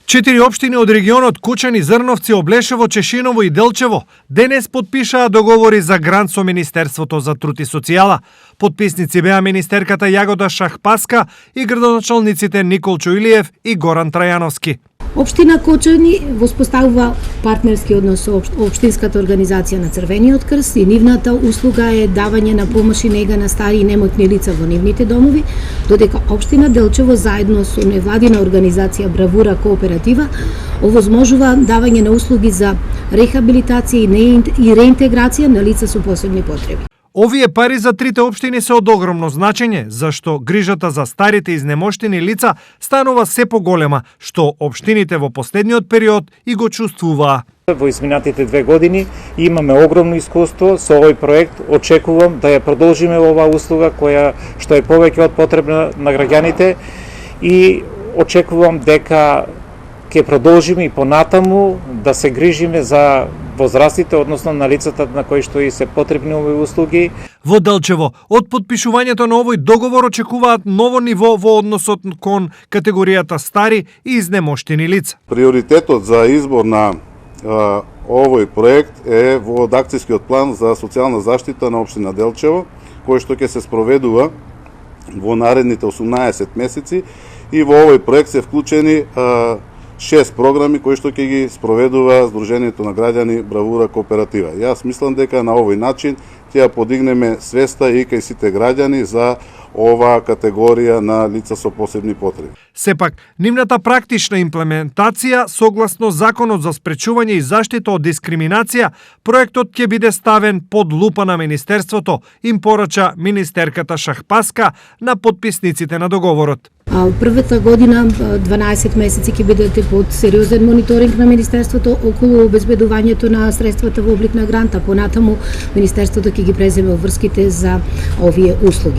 4 општини од регионот Кучани, Зрновци, Облешево, Чешиново и Делчево денес подпишаа договори за грант со Министерството за труд и социјала. Подписници беа министерката Јагода Шахпаска и градоначалниците Никол Чуилиев и Горан Трајановски. Општина Кочани воспоставува партнерски однос со Општинската организација на Црвениот крст и нивната услуга е давање на помош и нега на стари и немотни лица во нивните домови, додека Општина Делчево заедно со невладина организација Бравура Кооператива овозможува давање на услуги за рехабилитација и реинтеграција на лица со посебни потреби. Овие пари за трите општини се од огромно значење, зашто грижата за старите изнемоштени лица станува се поголема, што општините во последниот период и го чувствуваа. Во изминатите 2 години имаме огромно искуство со овој проект. Очекувам да ја продолжиме оваа услуга што е повеќе од потребна на граѓаните и очекувам дека ќе продолжиме и понатаму да се грижиме за возрастите, односно на лицата на кои што и се потребни овие услуги. Во Делчево, од подпишувањето на овој договор очекуваат ново ниво во односот кон категоријата стари и изнемоштени лица. Приоритетот за избор на овој проект е во акцијскиот план за социјална заштита на општина Делчево, кој што ќе се спроведува во наредните 18 месеци и во овој проект се вклучени 6 програми кои што ќе ги спроведува Сдруженијето на граѓани Бравура Кооператива. Јас мислам дека на овој начин ќе ја подигнеме свеста и кај сите граѓани за оваа категорија на лица со посебни потреби. Сепак, нивната практична имплементација согласно Законот за спречување и заштита од дискриминација, проектот ќе биде ставен под лупа на Министерството, им порача министерката Шахпаска на подписниците на договорот. Првата година, 12 месеци ќе бидете под сериозен мониторинг на Министерството околу обезбедувањето на средствата во облик на гранта. Понатаму Министерството ќе ги преземе врските за овие услуги.